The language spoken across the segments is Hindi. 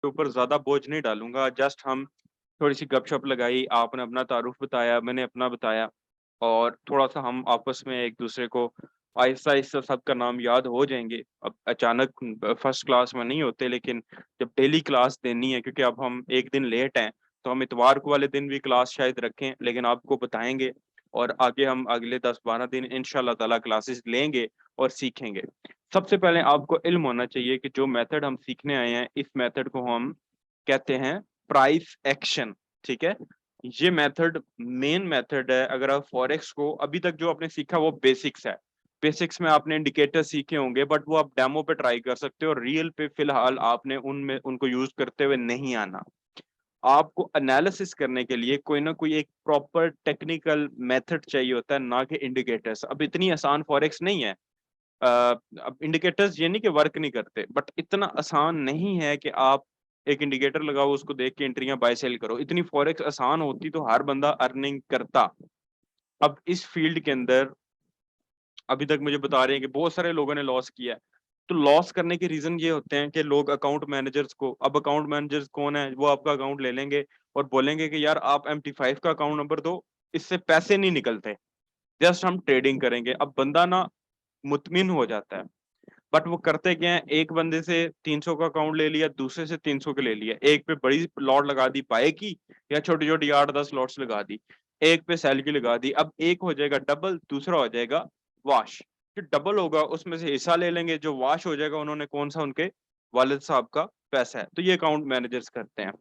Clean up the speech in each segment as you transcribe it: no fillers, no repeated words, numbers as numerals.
के ऊपर ज्यादा बोझ नहीं डालूंगा। जस्ट हम थोड़ी सी गपशप लगाई, आपने अपना तारुफ बताया, मैंने अपना बताया, और थोड़ा सा हम आपस में एक दूसरे को आहिस्ता आहिस्ता सबका नाम याद हो जाएंगे। अब अचानक फर्स्ट क्लास में नहीं होते, लेकिन जब डेली क्लास देनी है, क्योंकि अब हम एक दिन लेट हैं, तो हम इतवार को वाले दिन भी क्लास शायद रखें, लेकिन आपको बताएंगे। और आगे हम अगले 10-12 दिन इंशाल्लाह ताला क्लासेस लेंगे और सीखेंगे। सबसे पहले आपको इल्म होना चाहिए कि जो मेथड हम सीखने आए हैं, इस मेथड को हम कहते हैं प्राइस एक्शन। ठीक है, ये मेथड मेन मेथड है। अगर आप फॉरेक्स को अभी तक जो आपने सीखा वो बेसिक्स है। बेसिक्स में आपने इंडिकेटर सीखे होंगे, बट वो आप डेमो पे ट्राई कर सकते हो, रियल पे फिलहाल आपने उनमें उनको यूज करते हुए नहीं आना। आपको एनालिसिस करने के लिए कोई ना कोई एक प्रॉपर टेक्निकल मेथड चाहिए होता है, ना कि इंडिकेटर्स। अब इतनी आसान फॉरेक्स नहीं है। अब इंडिकेटर्स ये नहीं कि वर्क नहीं करते, बट इतना आसान नहीं है कि आप एक इंडिकेटर लगाओ, उसको देख के एंट्रियां बाय सेल करो। इतनी फॉरेक्स आसान होती तो हर बंदा अर्निंग करता। अब इस फील्ड के अंदर अभी तक मुझे बता रहे हैं कि बहुत सारे लोगों ने लॉस किया है। तो लॉस करने के रीजन ये होते हैं कि लोग अकाउंट मैनेजर्स को, अब अकाउंट मैनेजर्स कौन है, वो आपका अकाउंट ले लेंगे और बोलेंगे कि यार आप MT5 का अकाउंट नंबर दो, इससे पैसे नहीं निकलते, जस्ट हम ट्रेडिंग करेंगे। अब बंदा ना मुतमिन हो जाता है, बट वो करते क्या है, एक बंदे से 300 का अकाउंट ले लिया, दूसरे से 300 के ले लिया, एक पे बड़ी लॉट लगा दी बाय की, या छोटी छोटी 8-10 लॉट्स लगा दी, एक पे सेल की लगा दी। अब एक हो जाएगा डबल, दूसरा हो जाएगा वाश। जो डबल होगा उसमें से हिस्सा ले लेंगे, जो वाश हो जाएगा उन्होंने कौन सा, उनके वालिद साहब का पैसा है। तो ये अकाउंट मैनेजर्स करते हैं।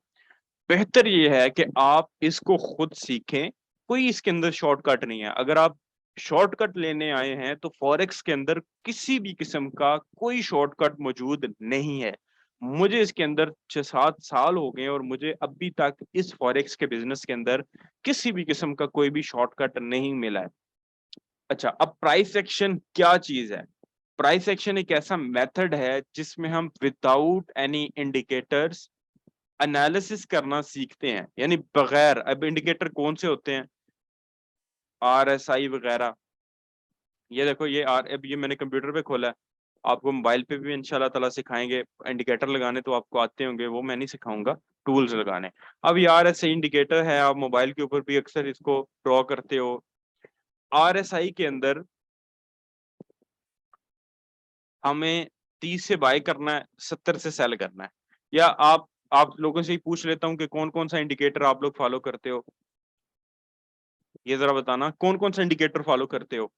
बेहतर ये है कि आप इसको खुद सीखें। कोई इसके अंदर शॉर्टकट नहीं है। अगर आप शॉर्टकट लेने आए हैं तो फॉरेक्स के अंदर किसी भी किस्म का कोई शॉर्टकट मौजूद नहीं है। मुझे इसके अंदर 6-7 साल हो गए और मुझे अभी तक इस फॉरेक्स के बिजनेस के अंदर किसी भी किस्म का कोई भी शॉर्टकट नहीं मिला है। अच्छा, अब प्राइस एक्शन क्या चीज है? प्राइस एक्शन एक ऐसा मेथड है जिसमें हम विदाउट एनी इंडिकेटर्स एनालिसिस करना सीखते हैं। यानी बगैर, अब इंडिकेटर कौन से होते हैं, RSI वगैरह। ये देखो, ये अब ये मैंने कंप्यूटर पे खोला है। आपको मोबाइल पे भी इंशाल्लाह ताला सिखाएंगे इंडिकेटर लगाने, तो आपको आते होंगे, वो मैं नहीं सिखाऊंगा, टूल्स लगाने। अब ये RSI इंडिकेटर है, आप मोबाइल के ऊपर भी अक्सर इसको ड्रॉ करते हो। RSI के अंदर हमें 30 से बाय करना है, 70 से सेल करना है। या आप लोगों से ही पूछ लेता हूँ कि कौन कौन सा इंडिकेटर आप लोग फॉलो करते हो, ये जरा बताना, कौन कौन सा इंडिकेटर फॉलो करते हो?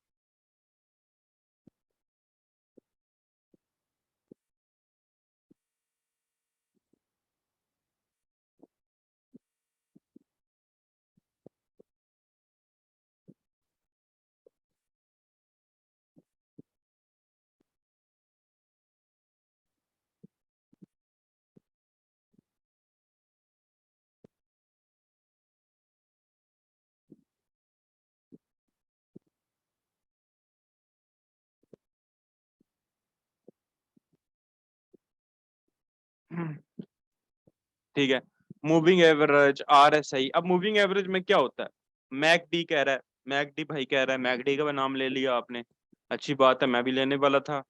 ठीक है, मूविंग एवरेज, RSI। अब मूविंग एवरेज में क्या होता है? मैकडी कह रहा है, मैकडी भाई कह रहा है, मैकडी का नाम ले लिया आपने, अच्छी बात है, मैं भी लेने वाला था।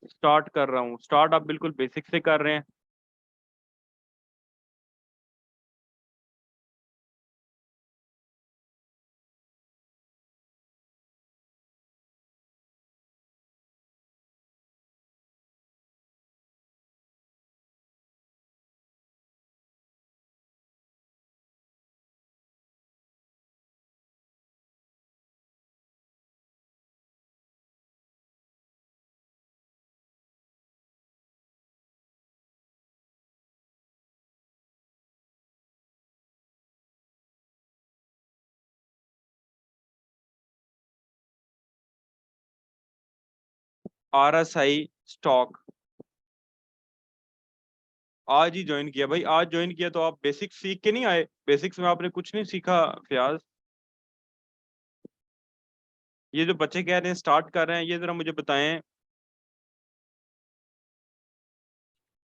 स्टार्ट कर रहा हूँ, स्टार्ट आप बिल्कुल बेसिक से कर रहे हैं। RSI स्टॉक आज ही ज्वाइन किया भाई, आज ज्वाइन किया, तो आप बेसिक्स सीख के नहीं आए? बेसिक्स में आपने कुछ नहीं सीखा फयाज। ये जो बच्चे कह रहे हैं स्टार्ट कर रहे हैं, ये जरा मुझे बताएं,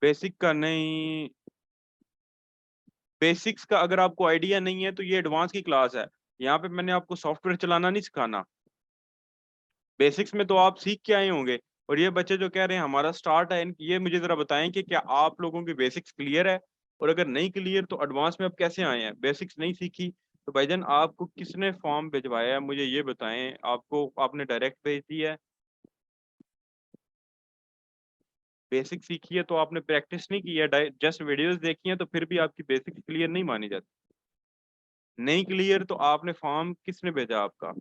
बेसिक का नहीं, बेसिक्स का अगर आपको आइडिया नहीं है तो ये एडवांस की क्लास है। यहाँ पे मैंने आपको सॉफ्टवेयर चलाना नहीं सिखाना। बेसिक्स में तो आप सीख के आए होंगे। और ये बच्चे जो कह रहे हैं हमारा स्टार्ट है, ये मुझे जरा बताएं कि क्या आप लोगों की बेसिक्स क्लियर है, और अगर नहीं क्लियर तो एडवांस में आप कैसे आए हैं? बेसिक्स नहीं सीखी तो भाईजान आपको किसने फॉर्म भिजवाया है, मुझे ये बताएं। आपको आपने डायरेक्ट भेज दिया है? बेसिक सीखी है तो आपने प्रैक्टिस नहीं की है, जस्ट वीडियोस देखी है, तो फिर भी आपकी बेसिक्स क्लियर नहीं मानी जाती। नहीं क्लियर तो आपने फॉर्म किसने भेजा आपका?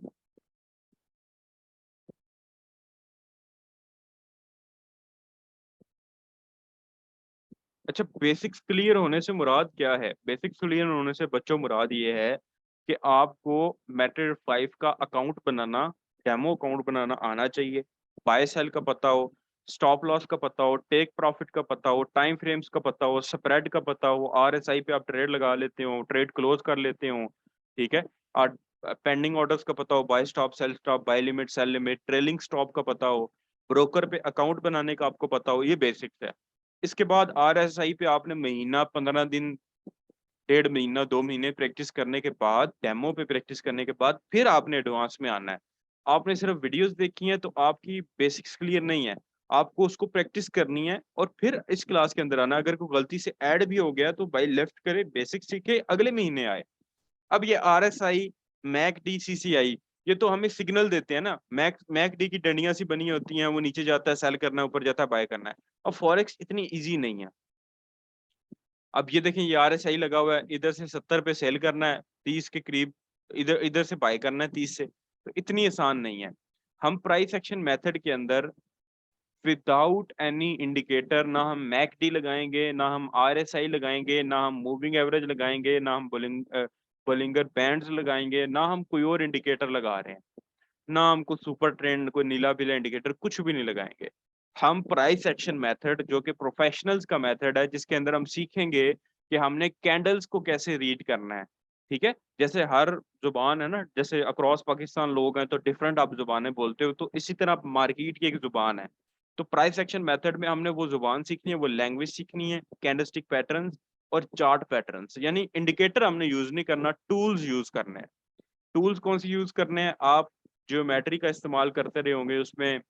अच्छा, बेसिक्स क्लियर होने से मुराद क्या है? बेसिक्स क्लियर होने से बच्चों मुराद ये है कि आपको मेटर 5 का अकाउंट बनाना, डेमो अकाउंट बनाना आना चाहिए, बाय सेल का पता हो, स्टॉप लॉस का पता हो, टेक प्रॉफिट का पता हो, टाइम फ्रेम्स का पता हो, स्प्रेड का पता हो, आरएसआई पे आप ट्रेड लगा लेते हो, ट्रेड क्लोज कर लेते हो, ठीक है। और पेंडिंग ऑर्डर्स का पता हो, buy stop, sell stop, buy limit, sell limit, trailing stop का पता हो, ब्रोकर पे अकाउंट बनाने का आपको पता हो, ये बेसिक्स है। इसके बाद आरएसआई पे आपने महीना, 15 दिन, 1.5 महीना, 2 महीने प्रैक्टिस करने के बाद, डेमो पे प्रैक्टिस करने के बाद फिर आपने एडवांस में आना है। आपने सिर्फ वीडियोस देखी हैं तो आपकी बेसिक्स क्लियर नहीं है, आपको उसको प्रैक्टिस करनी है और फिर इस क्लास के अंदर आना है। अगर कोई गलती से ऐड भी हो गया तो भाई लेफ्ट करे, बेसिक्स सीखे, अगले महीने आए। अब ये आरएसआई, मैक डी, सीसीआई, ये तो हमें सिग्नल देते हैं ना। मैक डी की डंडियां सी बनी होती हैं, वो नीचे जाता है सेल करना है, ऊपर जाता है बाय करना है। और फॉरेक्स इतनी इजी नहीं है। अब ये देखें, ये आरएसआई लगा हुआ है, इधर से 70 पे सेल करना है, 30 के करीब इधर इधर से बाय करना है 30 से, तो इतनी आसान नहीं है। हम प्राइस एक्शन मेथड के अंदर विदाउट एनी इंडिकेटर, ना हम मैकडी लगाएंगे, ना हम आरएसआई लगाएंगे, ना हम मूविंग एवरेज लगाएंगे, ना हम बोलिंगर बैंड्स लगाएंगे, ना हम कोई और इंडिकेटर लगा रहे हैं, ना हम कोई सुपर ट्रेंड, कोई नीला पीला इंडिकेटर, कुछ भी नहीं लगाएंगे। हम प्राइस एक्शन मेथड, जो कि प्रोफेशनल्स का मेथड है, जिसके अंदर हम सीखेंगे कि हमने कैंडल्स को कैसे रीड करना है, ठीक है। जैसे हर जुबान है ना, जैसे अक्रॉस पाकिस्तान लोग हैं तो डिफरेंट आप जुबानें बोलते हो, तो इसी तरह मार्केट की एक जुबान है। तो प्राइस एक्शन मेथड में हमने वो जुबान सीखनी है, वो लैंग्वेज सीखनी है, कैंडलस्टिक पैटर्न्स और चार्ट पैटर्न्स। यानी इंडिकेटर हमने यूज नहीं करना, टूल्स यूज करने हैं। टूल्स कौन सी यूज करने हैं? आप ज्योमेट्री का इस्तेमाल करते रहे होंगे, उसमें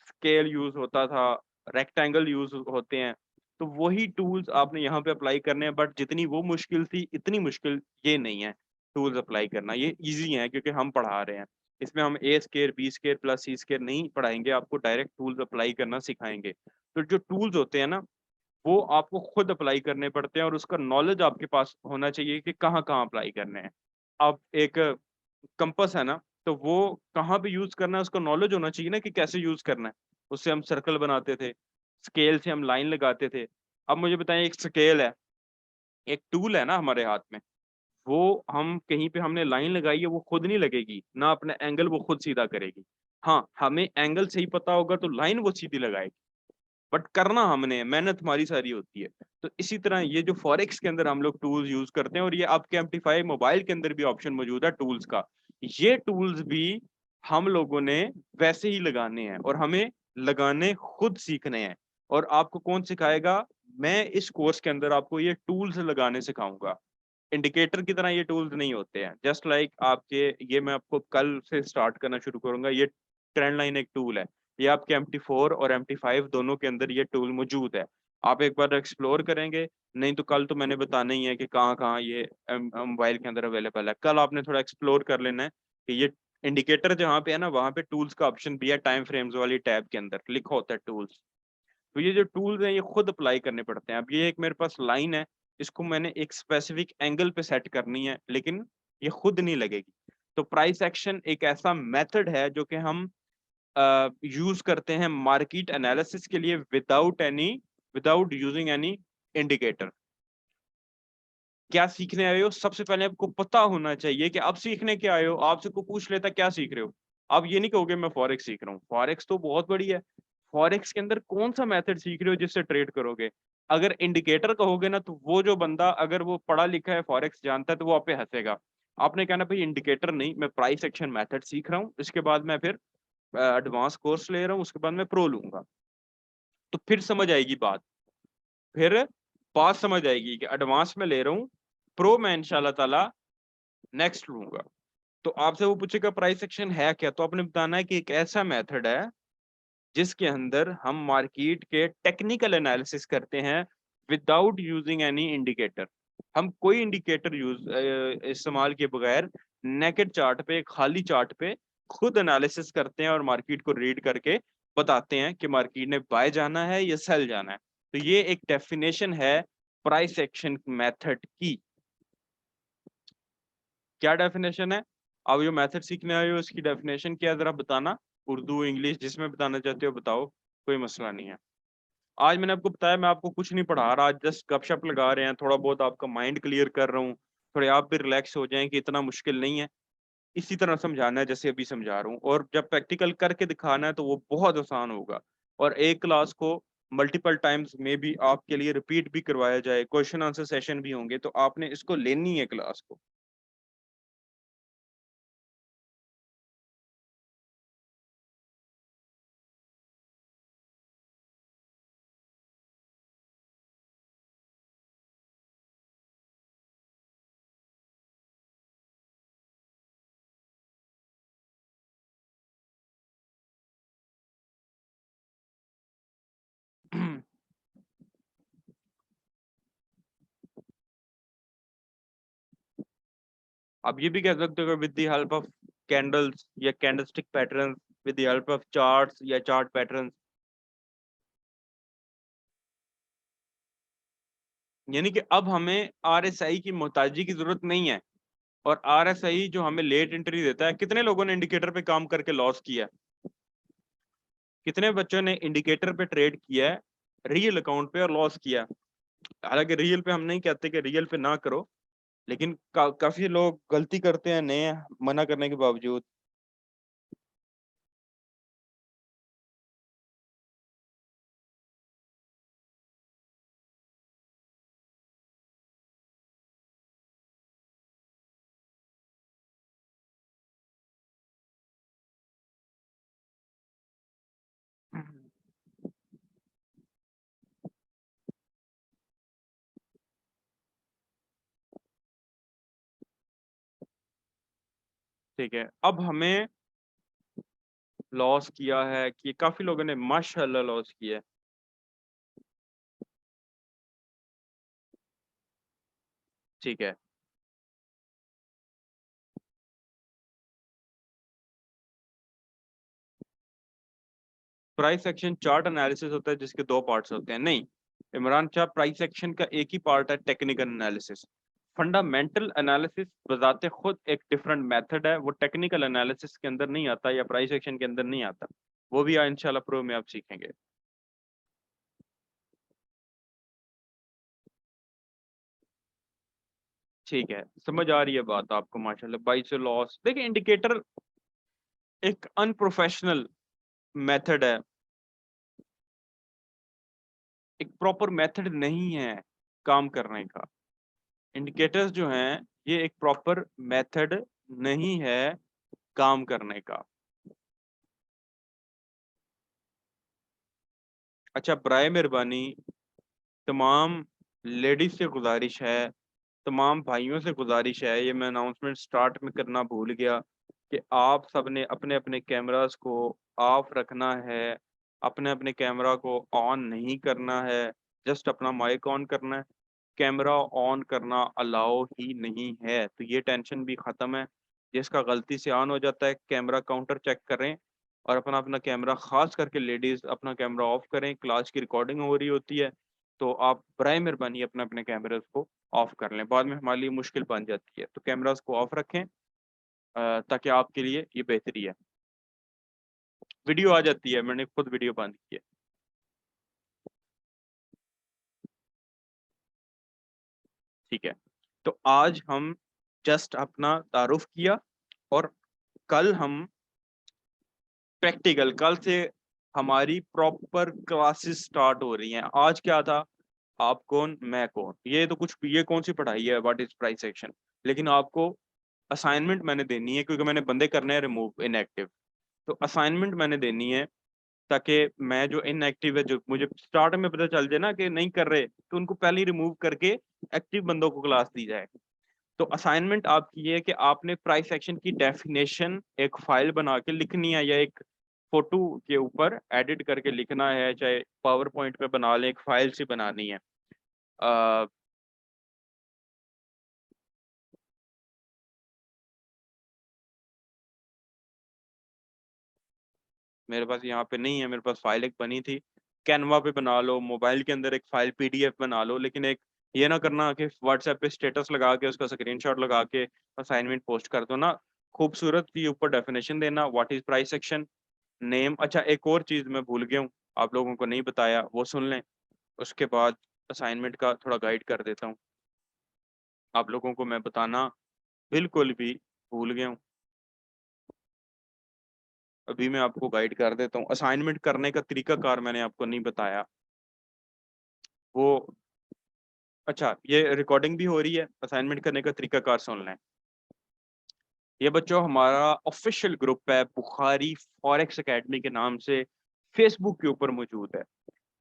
स्केल यूज होता था, रेक्टेंगल यूज होते हैं, तो वही टूल्स आपने यहाँ पे अप्लाई करने हैं। बट जितनी वो मुश्किल थी, इतनी मुश्किल ये नहीं है टूल्स अप्लाई करना, ये इजी है क्योंकि हम पढ़ा रहे हैं। इसमें हम ए स्केयर, बी स्केयर प्लस सी स्केयर नहीं पढ़ाएंगे, आपको डायरेक्ट टूल्स अप्लाई करना सिखाएंगे। तो जो टूल्स होते हैं ना, वो आपको खुद अप्लाई करने पड़ते हैं, और उसका नॉलेज आपके पास होना चाहिए कि कहाँ कहाँ अप्लाई करने हैं। अब एक कंपस है ना, तो वो कहाँ पे यूज करना है उसका नॉलेज होना चाहिए ना, कि कैसे यूज करना है। उससे हम सर्कल बनाते थे, स्केल से हम लाइन लगाते थे। अब मुझे बताएं, एक स्केल है, एक टूल है ना हमारे हाथ में, वो हम कहीं पे हमने लाइन लगाई है, वो खुद नहीं लगेगी ना, अपना एंगल वो खुद सीधा करेगी। हाँ, हमें एंगल सही पता होगा तो लाइन वो सीधी लगाएगी, बट करना हमने, मेहनत हमारी सारी होती है। तो इसी तरह ये जो फॉरेक्स के अंदर हम लोग टूल्स यूज करते हैं, और ये आपके एम्पलीफाई मोबाइल के अंदर भी ऑप्शन मौजूद है टूल्स का, ये टूल्स भी हम लोगों ने वैसे ही लगाने हैं, और हमें लगाने खुद सीखने हैं। और आपको कौन सिखाएगा? मैं इस कोर्स के अंदर आपको ये टूल्स लगाने सिखाऊंगा। इंडिकेटर की तरह ये टूल्स नहीं होते हैं, जस्ट लाइक आपके, ये मैं आपको कल से स्टार्ट करना शुरू करूंगा। ये ट्रेंड लाइन एक टूल है, ये आपके MT4 और MT5 दोनों के अंदर ये टूल मौजूद है। आप एक बार एक्सप्लोर करेंगे, नहीं तो कल तो मैंने बताना ही है कि कहाँ कहाँ ये मोबाइल के अंदर अवेलेबल है। कल आपने थोड़ा एक्सप्लोर कर लेना है कि ये इंडिकेटर जहाँ पे है ना, वहाँ पे टूल्स का ऑप्शन भी है, टाइम फ्रेम्स वाली टैब के अंदर लिखा होता है टूल्स। तो ये जो टूल्स हैं ये खुद अप्लाई करने पड़ते हैं। अब ये एक मेरे पास लाइन है, इसको मैंने एक स्पेसिफिक एंगल पे सेट करनी है, लेकिन ये खुद नहीं लगेगी। तो प्राइस एक्शन एक ऐसा मेथड है जो कि हम यूज करते हैं मार्केट एनालिसिस के लिए, विदाउट यूजिंग एनी इंडिकेटर। क्या सीखने आए हो? सबसे पहले आपको पता होना चाहिए कि आप सीखने क्या आए हो। आपसे कोई पूछ लेता क्या सीख रहे हो, आप ये नहीं कहोगे मैं फॉरेक्स सीख रहा हूँ। फॉरेक्स तो बहुत बड़ी है, फॉरेक्स के अंदर कौन सा मेथड सीख रहे हो जिससे ट्रेड करोगे? अगर इंडिकेटर कहोगे ना, तो वो जो बंदा अगर वो पढ़ा लिखा है, फॉरेक्स जानता है, तो वो आप पे हंसेगा। आपने कहना भाई इंडिकेटर नहीं, मैं प्राइस एक्शन मेथड सीख रहा हूँ, इसके बाद मैं फिर एडवांस कोर्स ले रहा हूँ, उसके बाद मैं प्रो लूंगा। तो फिर समझ आएगी बात, फिर बात समझ आएगी कि एडवांस में ले रहा हूँ, प्रो मैं इंशाल्लाह ताला नेक्स्ट लूंगा। तो आपसे वो पूछेगा प्राइस एक्शन है क्या, तो आपने बताना है कि एक ऐसा मेथड है जिसके अंदर हम मार्केट के टेक्निकल एनालिसिस करते हैं विदाउट यूजिंग एनी इंडिकेटर। हम कोई इंडिकेटर इस्तेमाल किए बगैर नेकेड चार्ट पे, खाली चार्ट पे खुद एनालिसिस करते हैं और मार्केट को रीड करके बताते हैं कि मार्केट ने बाय जाना है या सेल जाना है। तो ये एक डेफिनेशन है प्राइस एक्शन मेथड की। क्या डेफिनेशन है? अब जो मेथड सीखने आए हो उसकी डेफिनेशन क्या है जरा बताना, उर्दू इंग्लिश जिसमें बताना चाहते हो बताओ, कोई मसला नहीं है। आज मैंने आपको बताया, मैं आपको कुछ नहीं पढ़ा रहा, आज जस्ट गपशप लगा रहे हैं, थोड़ा बहुत आपका माइंड क्लियर कर रहा हूँ, थोड़े आप भी रिलैक्स हो जाएं कि इतना मुश्किल नहीं है। इसी तरह समझाना है जैसे अभी समझा रहा हूँ, और जब प्रैक्टिकल करके दिखाना है तो वो बहुत आसान होगा। और एक क्लास को मल्टीपल टाइम्स में भी आपके लिए रिपीट भी करवाया जाए, क्वेश्चन आंसर सेशन भी होंगे, तो आपने इसको लेनी है क्लास को। आप ये भी कह सकते हो with the help of candles या candlestick pattern, with the help of charts या चार्ट पैटर्न। यानी कि अब हमें आरएसआई की मोहताजी की जरूरत नहीं है। और आरएसआई जो हमें लेट एंट्री देता है, कितने लोगों ने इंडिकेटर पे काम करके लॉस किया है? कितने बच्चों ने इंडिकेटर पे ट्रेड किया है रियल अकाउंट पे और लॉस किया? हालांकि रियल पे हम नहीं कहते कि रियल पे ना करो, लेकिन काफी लोग गलती करते हैं नए मना करने के बावजूद। ठीक है, अब हमें लॉस किया है कि काफी लोगों ने माशाल्लाह लॉस किया है। ठीक है, प्राइस एक्शन चार्ट एनालिसिस होता है जिसके दो पार्ट्स होते हैं? नहीं इमरान शाह, प्राइस एक्शन का एक ही पार्ट है टेक्निकल एनालिसिस। फंडामेंटल एनालिसिस बजाते खुद एक डिफरेंट मेथड है, वो टेक्निकल एनालिसिस के अंदर नहीं आता या प्राइस एक्शन के अंदर नहीं आता। वो भी इंशाल्लाह प्रो में आप सीखेंगे। ठीक है, समझ आ रही है बात आपको माशाल्लाह। बाई से लॉस, देखिए इंडिकेटर एक अनप्रोफेशनल मेथड है, एक प्रॉपर मेथड नहीं है काम करने का। इंडिकेटर्स जो हैं ये एक प्रॉपर मेथड नहीं है काम करने का। अच्छा, बराए मेहरबानी तमाम लेडीज से गुजारिश है, तमाम भाइयों से गुजारिश है, ये मैं अनाउंसमेंट स्टार्ट में करना भूल गया कि आप सबने अपने अपने कैमरास को ऑफ रखना है, अपने अपने कैमरा को ऑन नहीं करना है, जस्ट अपना माइक ऑन करना है। कैमरा ऑन करना अलाउ ही नहीं है, तो ये टेंशन भी ख़त्म है। जिसका गलती से ऑन हो जाता है, कैमरा काउंटर चेक करें और अपना अपना कैमरा, खास करके लेडीज़ अपना कैमरा ऑफ करें। क्लास की रिकॉर्डिंग हो रही होती है, तो आप बराए मेहरबानी अपने अपने कैमरास को ऑफ कर लें, बाद में हमारे लिए मुश्किल बन जाती है। तो कैमरास को ऑफ रखें ताकि आपके लिए ये बेहतरी है। वीडियो आ जाती है, मैंने खुद वीडियो बंद की है। ठीक है, तो आज हम जस्ट अपना तारुफ किया, और कल हम प्रैक्टिकल, कल से हमारी प्रॉपर क्लासेस स्टार्ट हो रही हैं। आज क्या था, आप कौन मैं कौन, ये तो कुछ, ये कौन सी पढ़ाई है व्हाट इज प्राइस एक्शन। लेकिन आपको असाइनमेंट मैंने देनी है, क्योंकि मैंने बंदे करने हैं रिमूव इनएक्टिव। तो असाइनमेंट मैंने देनी है ताकि मैं जो इनएक्टिव है, जो मुझे स्टार्ट में पता चल जाए ना कि नहीं कर रहे, तो उनको पहले ही रिमूव करके एक्टिव बंदों को क्लास दी जाए। तो असाइनमेंट आपकी ये है कि आपने प्राइस एक्शन की डेफिनेशन एक फाइल बना के लिखनी है, या एक फोटो के ऊपर एडिट करके लिखना है, चाहे पावर पॉइंट पे बना लें, एक फाइल से बनानी है। अ, मेरे पास यहाँ पे नहीं है, मेरे पास फाइल एक बनी थी। कैनवा पे बना लो, मोबाइल के अंदर एक फाइल पीडीएफ बना लो, लेकिन एक ये ना करना कि व्हाट्सएप पे स्टेटस लगा के उसका स्क्रीनशॉट लगा के असाइनमेंट पोस्ट कर दो ना। खूबसूरत के ऊपर डेफिनेशन देना, what is price section, name. अच्छा, एक और चीज मैं भूल गया हूँ, आप लोगों को नहीं बताया, वो सुन लें। उसके बाद असाइनमेंट का थोड़ा गाइड कर देता हूँ। आप लोगों को मैं बताना बिल्कुल भी भूल गया हूँ। अभी मैं आपको गाइड कर देता हूँ। असाइनमेंट करने का तरीकाकार मैंने आपको नहीं बताया वो। अच्छा, ये रिकॉर्डिंग भी हो रही है, असाइनमेंट करने का तरीकाकार सुन लें। ये बच्चों हमारा ऑफिशियल ग्रुप है, बुखारी फॉरेक्स एकेडमी के नाम से फेसबुक के ऊपर मौजूद है।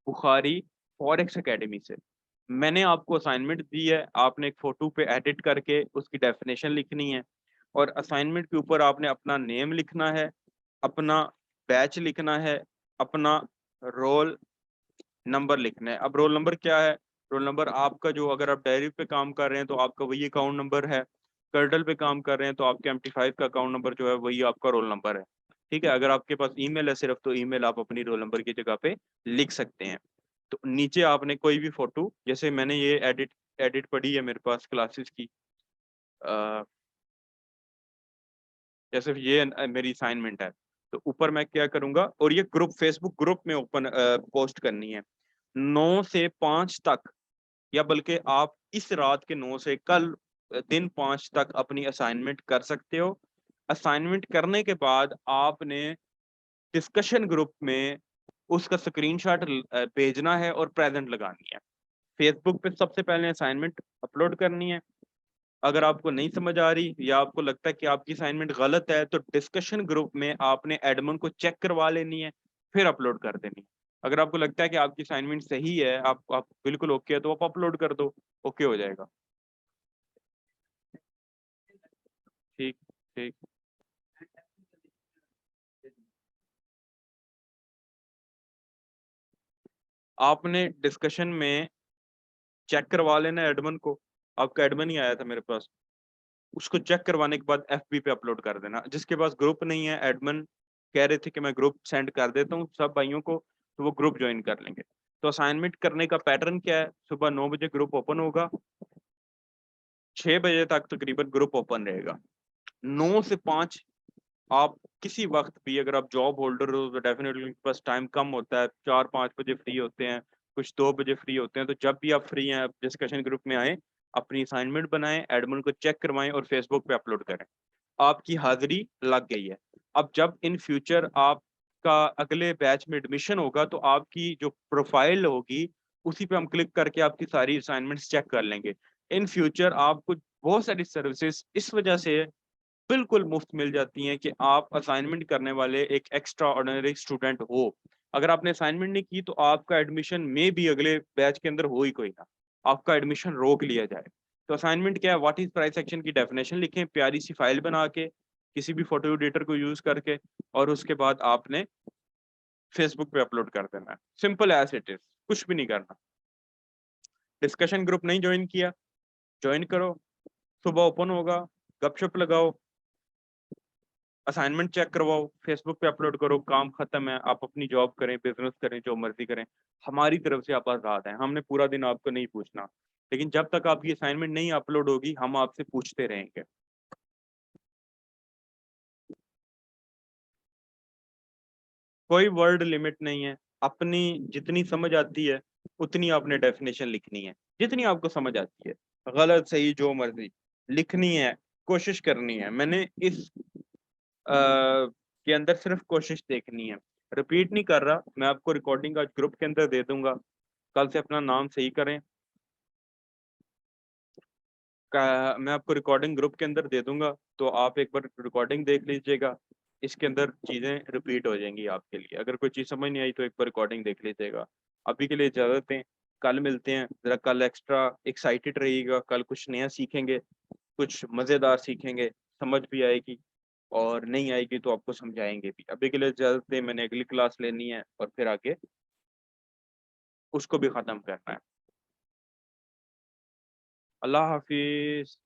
बुखारी फॉरेक्स एकेडमी से मैंने आपको असाइनमेंट दी है। आपने एक फोटो पे एडिट करके उसकी डेफिनेशन लिखनी है, और असाइनमेंट के ऊपर आपने अपना नेम लिखना है, अपना बैच लिखना है, अपना रोल नंबर लिखना है। अब रोल नंबर क्या है? रोल नंबर आपका, जो अगर आप डायरी पे काम कर रहे हैं तो आपका वही अकाउंट नंबर है। कर्डल पे काम कर रहे हैं तो आपके MT5 का अकाउंट नंबर जो है वही आपका रोल नंबर है। ठीक है, अगर आपके पास ईमेल है सिर्फ, तो ईमेल आप अपनी रोल नंबर की जगह पे लिख सकते हैं। तो नीचे आपने कोई भी फोटो, जैसे मैंने ये एडिट एडिट पड़ी है मेरे पास क्लासेस की, अ, जैसे ये मेरी असाइनमेंट है। तो ऊपर मैं क्या करूंगा, और ये ग्रुप फेसबुक ग्रुप में ओपन पोस्ट करनी है 9 से 5 तक, या बल्कि आप इस रात के 9 से कल दिन 5 तक अपनी असाइनमेंट कर सकते हो। असाइनमेंट करने के बाद आपने डिस्कशन ग्रुप में उसका स्क्रीनशॉट भेजना है और प्रेजेंट लगानी है। फेसबुक पे सबसे पहले असाइनमेंट अपलोड करनी है। अगर आपको नहीं समझ आ रही या आपको लगता है कि आपकी असाइनमेंट गलत है, तो डिस्कशन ग्रुप में आपने एडमिन को चेक करवा लेनी है, फिर अपलोड कर देनी है। अगर आपको लगता है कि आपकी असाइनमेंट सही है, आप बिल्कुल ओके है, तो आप अपलोड कर दो, ओके हो जाएगा। ठीक ठीक। आपने डिस्कशन में चेक करवा लेना एडमिन को। आपका एडमिन ही आया था मेरे पास, उसको चेक करवाने के बाद FB पे अपलोड कर देना। जिसके पास ग्रुप नहीं है, एडमिन कह रहे थे कि मैं ग्रुप सेंड कर देता हूँ सब भाइयों को, तो वो ग्रुप ज्वाइन कर लेंगे। तो असाइनमेंट करने का पैटर्न क्या है? सुबह 9 बजे ग्रुप ओपन होगा, 6 बजे तक तकरीबन ग्रुप ओपन रहेगा। 9 से 5 आप किसी वक्त भी, अगर आप जॉब होल्डर हो तो डेफिनेटली उनके पास टाइम कम होता है, 4-5 बजे फ्री होते हैं, कुछ 2 बजे फ्री होते हैं। तो जब भी आप फ्री हैं, आप डिस्कशन ग्रुप में आए, अपनी असाइनमेंट बनाएं, एडमिन को चेक करवाएं और फेसबुक पे अपलोड करें। आपकी हाजिरी लग गई है। अब जब इन फ्यूचर आपका अगले बैच में एडमिशन होगा, तो आपकी जो प्रोफाइल होगी उसी पे हम क्लिक करके आपकी सारी असाइनमेंट्स चेक कर लेंगे। इन फ्यूचर आपको बहुत सारी सर्विसेज इस वजह से बिल्कुल मुफ्त मिल जाती हैं कि आप असाइनमेंट करने वाले एक एक्स्ट्रा ऑर्डिनरी स्टूडेंट हो। अगर आपने असाइनमेंट नहीं की, तो आपका एडमिशन में भी अगले बैच के अंदर हो ही कोई ना, आपका एडमिशन रोक लिया जाए। तो असाइनमेंट क्या है? व्हाट इज प्राइस सेक्शन की डेफिनेशन लिखें प्यारी सी फाइल बना के, किसी भी फोटो एडिटर को यूज करके, और उसके बाद आपने फेसबुक पे अपलोड कर देना है। सिंपल एज इट इज, कुछ भी नहीं करना। डिस्कशन ग्रुप नहीं ज्वाइन किया, ज्वाइन करो। सुबह ओपन होगा, गपशप लगाओ, असाइनमेंट चेक करवाओ, फेसबुक पे अपलोड करो, काम खत्म है। आप अपनी जॉब करें, बिजनेस करें, जो मर्जी करें। हमारी तरफ से आप आजाद हैं, हमने पूरा दिन आपको नहीं पूछना। लेकिन जब तक आपकी असाइनमेंट नहीं अपलोड होगी, हम आपसे पूछते रहेंगे। कोई वर्ड लिमिट नहीं है। अपनी जितनी समझ आती है उतनी आपने डेफिनेशन लिखनी है, जितनी आपको समझ आती है, गलत सही जो मर्जी लिखनी है, कोशिश करनी है। मैंने इस के अंदर सिर्फ कोशिश देखनी है। रिपीट नहीं कर रहा, मैं आपको रिकॉर्डिंग आज ग्रुप के अंदर दे दूंगा। कल से अपना नाम सही करें। मैं आपको रिकॉर्डिंग ग्रुप के अंदर दे दूंगा, तो आप एक बार रिकॉर्डिंग देख लीजिएगा। इसके अंदर चीजें रिपीट हो जाएंगी आपके लिए। अगर कोई चीज समझ नहीं आई तो एक बार रिकॉर्डिंग देख लीजिएगा। अभी के लिए इजाजत दें, कल मिलते हैं। जरा कल एक्स्ट्रा एक्साइटेड रहिएगा, कल कुछ नया सीखेंगे, कुछ मजेदार सीखेंगे, समझ भी आएगी। और नहीं आएगी तो आपको समझाएंगे भी। अभी के लिए इजाजत दें, मैंने अगली क्लास लेनी है और फिर आगे उसको भी खत्म करना है। अल्लाह हाफिज।